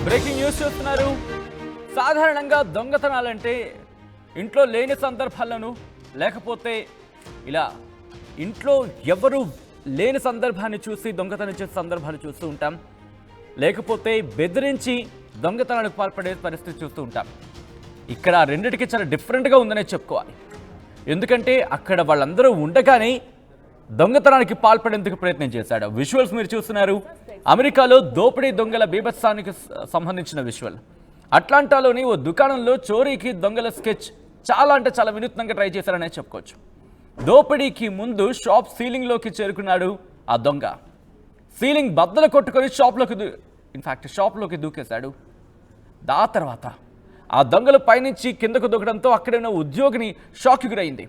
Breaking news చూస్తున్నారు. సాధారణంగా దొంగతనాలంటే ఇంట్లో లేని సందర్భాలను లేకపోతే ఇలా ఇంట్లో ఎవరు లేని సందర్భాన్ని చూసి దొంగతనం చేసే సందర్భాలు చూస్తూ ఉంటాం, లేకపోతే బెదిరించి దొంగతనానికి పాల్పడే పరిస్థితి చూస్తూ ఉంటాం. ఇక్కడ రెండిటికి చాలా డిఫరెంట్గా ఉందనే చెప్పుకోవాలి. ఎందుకంటే అక్కడ వాళ్ళందరూ ఉండగానే దొంగతనానికి పాల్పడేందుకు ప్రయత్నం చేశాడు. విజువల్స్ మీరు చూస్తున్నారు. అమెరికాలో దోపిడీ దొంగల బీభత్సానికి సంబంధించిన విజువల్. అట్లాంటాలోని ఓ దుకాణంలో చోరీకి దొంగల స్కెచ్ చాలా అంటే చాలా వినూత్నంగా ట్రై చేశారనే చెప్పుకోవచ్చు. దోపిడీకి ముందు షాప్ సీలింగ్లోకి చేరుకున్నాడు ఆ దొంగ. సీలింగ్ బద్దలు కొట్టుకొని షాప్లోకి దూకేశాడు. ఆ తర్వాత ఆ దొంగలు పైనుంచి కిందకు దూకడంతో అక్కడే ఉన్న ఉద్యోగిని షాక్కి గురైంది.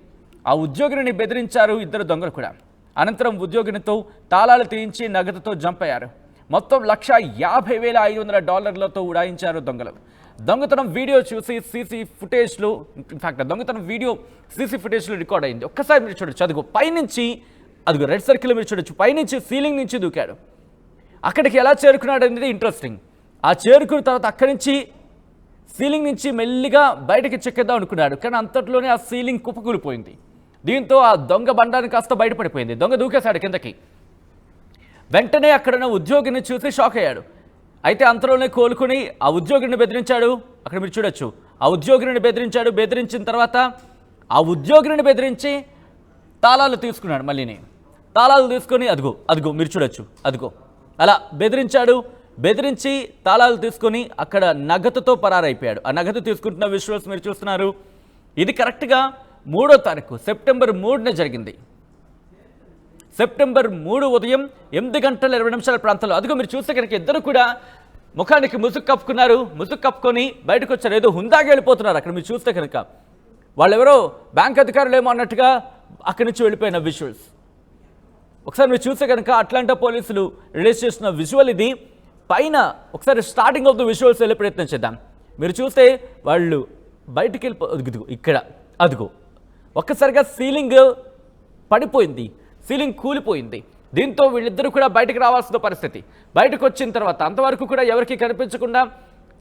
ఆ ఉద్యోగిని బెదిరించారు ఇద్దరు దొంగలు కూడా. అనంతరం ఉద్యోగినితో తాళాలు తీయించి నగదుతో జంప్ అయ్యారు. మొత్తం $1,50,500 ఉడాయించారు దొంగలు. దొంగతనం వీడియో చూసి దొంగతనం వీడియో సీసీ ఫుటేజ్లో రికార్డ్ అయింది. ఒక్కసారి మీరు చూడొచ్చు. అదిగో పైనుంచి అదిగో రెడ్ సర్కిల్ మీరు చూడొచ్చు. పైనుంచి సీలింగ్ నుంచి దూకాడు. అక్కడికి ఎలా చేరుకున్నాడు అనేది ఇంట్రెస్టింగ్. ఆ చేరుకున్న తర్వాత అక్కడి నుంచి సీలింగ్ నుంచి మెల్లిగా బయటకి చెక్కేద్దాం అనుకున్నాడు. కానీ అంతట్లోనే ఆ సీలింగ్ కుప్పకూలిపోయింది. దీంతో ఆ దొంగ బండాన్ని కాస్త బయటపడిపోయింది. దొంగ దూకేశాడు కిందకి. వెంటనే అక్కడున్న ఉద్యోగిని చూసి షాక్ అయ్యాడు. అయితే అంతలోనే కోలుకుని ఆ ఉద్యోగిని బెదిరించాడు. అక్కడ మీరు చూడొచ్చు. ఆ ఉద్యోగిని బెదిరించాడు. బెదిరించిన తర్వాత ఆ ఉద్యోగిని బెదిరించి తాళాలు తీసుకున్నాడు. మళ్ళీని తాళాలు తీసుకొని అదిగో మీరు చూడొచ్చు. అదిగో అలా బెదిరించాడు. బెదిరించి తాళాలు తీసుకొని అక్కడ నగదుతో పరారైపోయాడు. ఆ నగదు తీసుకుంటున్న విజువల్స్ మీరు చూస్తున్నారు. ఇది కరెక్ట్గా 3వ తారీఖు సెప్టెంబర్ 3న జరిగింది. సెప్టెంబర్ 3 ఉదయం 8:20 ప్రాంతంలో. అదిగో మీరు చూస్తే కనుక ఇద్దరు కూడా ముఖానికి ముసుగు కప్పుకున్నారు. ముసుగు కప్పుకొని బయటకు వచ్చారు. ఏదో హుందాగా వెళ్ళిపోతున్నారు. అక్కడ మీరు చూస్తే కనుక వాళ్ళెవరో బ్యాంక్ అధికారులేమో అన్నట్టుగా అక్కడి నుంచి వెళ్ళిపోయిన విజువల్స్. ఒకసారి మీరు చూస్తే కనుక అట్లాంటా పోలీసులు రిలీజ్ చేసిన విజువల్ ఇది. పైన ఒకసారి స్టార్టింగ్ ఆఫ్ ద విజువల్స్ వెళ్ళే ప్రయత్నం చేద్దాం. మీరు చూస్తే వాళ్ళు బయటికి ఇక్కడ అదిగో ఒక్కసారిగా సీలింగ్ పడిపోయింది. సీలింగ్ కూలిపోయింది. దీంతో వీళ్ళిద్దరూ కూడా బయటకు రావాల్సిన పరిస్థితి. బయటకు వచ్చిన తర్వాత అంతవరకు కూడా ఎవరికి కనిపించకుండా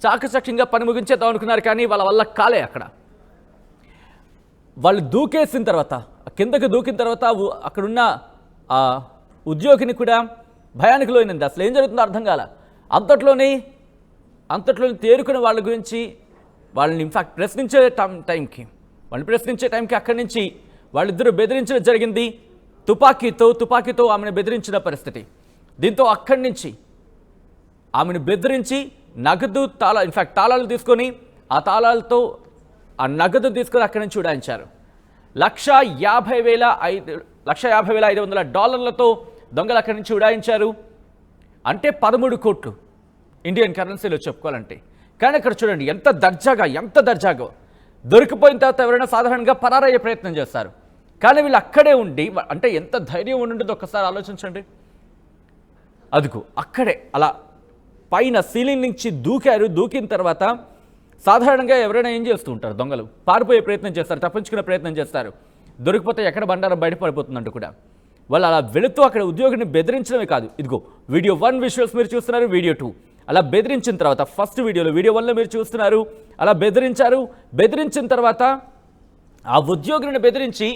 చాకచక్యంగా పని ముగించేద్దాం అనుకున్నారు. కానీ వాళ్ళ వల్ల కాలే. అక్కడ వాళ్ళు దూకేసిన తర్వాత కిందకు దూకిన తర్వాత అక్కడున్న ఆ ఉద్యోగిని కూడా భయానికి లోనింది. అసలు ఏం జరుగుతుందో అర్థం కాల. అంతట్లోనే తేరుకున్న వాళ్ళ గురించి వాళ్ళని ప్రశ్నించే టైంకి అక్కడి నుంచి వాళ్ళిద్దరూ బెదిరించడం జరిగింది. తుపాకీతో ఆమెను బెదిరించిన పరిస్థితి. దీంతో అక్కడి నుంచి ఆమెను బెదిరించి నగదు తాళాలు తీసుకొని ఆ తాళాలతో ఆ నగదు తీసుకొని అక్కడి నుంచి ఉడాయించారు. $1,50,500 దొంగలు అక్కడి నుంచి ఉడాయించారు. అంటే 13 కోట్లు ఇండియన్ కరెన్సీలో చెప్పుకోవాలంటే. కానీ అక్కడ చూడండి ఎంత దర్జాగా దొరికిపోయిన తర్వాత ఎవరైనా సాధారణంగా పరారయ్యే ప్రయత్నం చేస్తారు. కానీ వీళ్ళు అక్కడే ఉండి అంటే ఎంత ధైర్యం ఉంటుందో ఒక్కసారి ఆలోచించండి. అదిగో అక్కడే అలా పైన సీలింగ్ నుంచి దూకిన తర్వాత సాధారణంగా ఎవరైనా ఏం చేస్తూ ఉంటారు? దొంగలు పారిపోయే ప్రయత్నం చేస్తారు, తప్పించుకునే ప్రయత్నం చేస్తారు. దొరికిపోతే ఎక్కడ బండారం బయటపడిపోతుందంటూ కూడా వాళ్ళు అలా వెళుతూ అక్కడ ఉద్యోగిని బెదిరించడమే కాదు. ఇదిగో వీడియో 1 విజువల్స్ మీరు చూస్తున్నారు. వీడియో 2 అలా బెదిరించిన తర్వాత ఫస్ట్ వీడియో 1లో మీరు చూస్తున్నారు. అలా బెదిరించిన తర్వాత ఆ ఉద్యోగిని బెదిరించి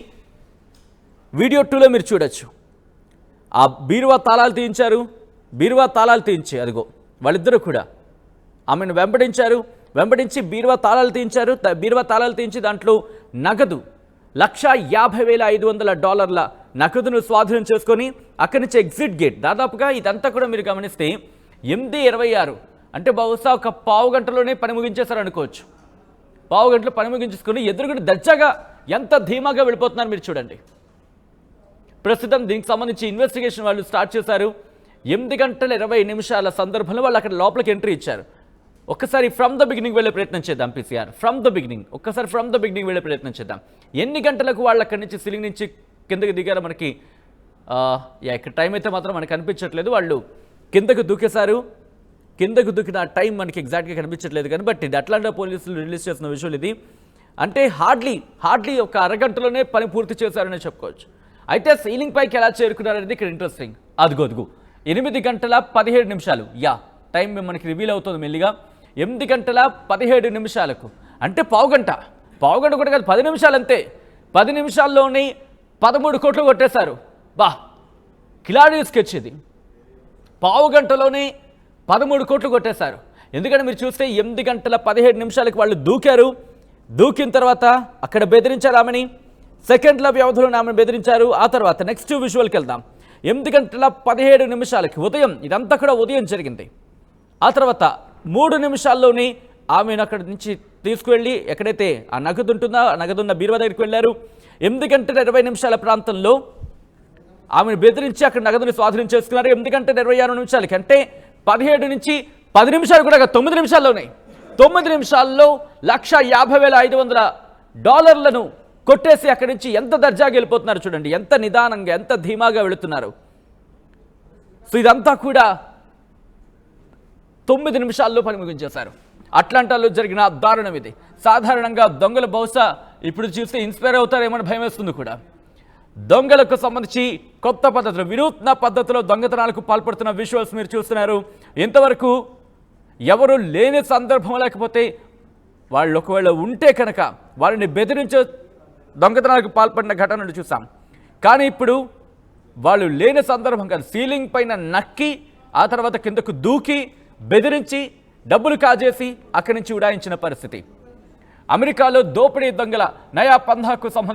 వీడియో 2లో మీరు చూడొచ్చు. ఆ బీరువా తాళాలు తీయించి అదిగో వాళ్ళిద్దరూ కూడా ఆమెను వెంబడించి బీరువా తాళాలు తీయించి దాంట్లో నగదు $1,50,500 నగదును స్వాధీనం చేసుకొని అక్కడి నుంచి ఎగ్జిట్ గేట్. దాదాపుగా ఇదంతా కూడా మీరు గమనిస్తే 8:26 అంటే బహుశా ఒక పావు గంటలోనే పని ముగించేశారు అనుకోవచ్చు. పావు గంటలో పని ముగించేసుకొని ఎదురుగుడు దర్జాగా ఎంత ధీమాగా వెళ్ళిపోతున్నారు మీరు చూడండి. ప్రస్తుతం దీనికి సంబంధించి ఇన్వెస్టిగేషన్ వాళ్ళు స్టార్ట్ చేశారు. 8:20 సందర్భంలో వాళ్ళు అక్కడ లోపలికి ఎంట్రీ ఇచ్చారు. ఒక్కసారి ఫ్రమ్ ద బిగినింగ్ వెళ్ళే ప్రయత్నం చేద్దాం. PCR ఫ్రమ్ ద బిగినింగ్ వెళ్ళే ప్రయత్నం చేద్దాం. ఎన్ని గంటలకు వాళ్ళు అక్కడి నుంచి సీలింగ్ నుంచి కిందకి దిగారో మనకి ఇక్కడ టైం అయితే మాత్రం మనకు కనిపించట్లేదు. వాళ్ళు కిందకు దూకిన టైం మనకి ఎగ్జాక్ట్గా కనిపించట్లేదు. కానీ బట్ ఇది అట్లాంటా పోలీసులు రిలీజ్ చేసిన విషయం ఇది. అంటే హార్డ్లీ ఒక అరగంటలోనే పని పూర్తి చేశారని చెప్పుకోవచ్చు. అయితే సీలింగ్ పైకి ఎలా చేరుకున్నారనేది ఇక్కడ ఇంట్రెస్టింగ్. అదిగో 8:17 నిమిషాలు. టైం మనకి రివీల్ అవుతుంది మెల్లిగా. 8:17 అంటే పావుగంట కూడా కాదు, 10 నిమిషాలు అంతే. 10 నిమిషాల్లోనే 13 కోట్లు కొట్టేశారు. బా, కిలాడీ స్కెచ్ ఇది. పావుగంటలోనే 13 కోట్లు కొట్టేశారు. ఎందుకంటే మీరు చూస్తే 8:17 వాళ్ళు దూకారు. దూకిన తర్వాత అక్కడ బెదిరించారు ఆమెని, సెకండ్ల వ్యవధిలో ఆమెను బెదిరించారు. ఆ తర్వాత నెక్స్ట్ విజువల్కి వెళ్దాం. 8:17 ఉదయం, ఇదంతా కూడా ఉదయం జరిగింది. ఆ తర్వాత 3 నిమిషాల్లోనే ఆమెను అక్కడి నుంచి తీసుకువెళ్ళి ఎక్కడైతే ఆ నగదు ఉంటుందో ఆ నగదున్న బీరువా దగ్గరికి వెళ్ళారు. 8:20 ప్రాంతంలో ఆమెను బెదిరించి అక్కడ నగదుని స్వాధీనం చేసుకున్నారు. 8:26 అంటే 17 నుంచి 10 నిమిషాలు కూడా 9 నిమిషాల్లోనే 9 నిమిషాల్లో $1,50,500 కొట్టేసి అక్కడి నుంచి ఎంత దర్జాగా వెళ్ళిపోతున్నారు చూడండి, ఎంత నిదానంగా, ఎంత ధీమాగా వెళుతున్నారు. సో ఇదంతా కూడా 9 నిమిషాల్లో పని ముగించేశారు. అట్లాంటాలో జరిగిన దారుణం ఇది. సాధారణంగా దొంగలు బహుశా ఇప్పుడు చూస్తే ఇన్స్పైర్ అవుతారేమని భయం వేస్తుంది కూడా. దొంగలకు సంబంధించి కొత్త పద్ధతులు, వినూత్న పద్ధతిలో దొంగతనాలకు పాల్పడుతున్న విజువల్స్ మీరు చూస్తున్నారు. ఇంతవరకు ఎవరు లేని సందర్భం, లేకపోతే వాళ్ళు ఒకవేళ ఉంటే కనుక వాళ్ళని బెదిరించే దొంగతనాలకు పాల్పడిన ఘటనలు చూసాం. కానీ ఇప్పుడు వాళ్ళు లేని సందర్భం కాదు, సీలింగ్ పైన నక్కి ఆ తర్వాత కిందకు దూకి బెదిరించి డబ్బులు కాజేసి అక్కడి నుంచి ఉడాయించిన పరిస్థితి. అమెరికాలో దోపిడీ దొంగల నయా పంధాకు సంబంధించి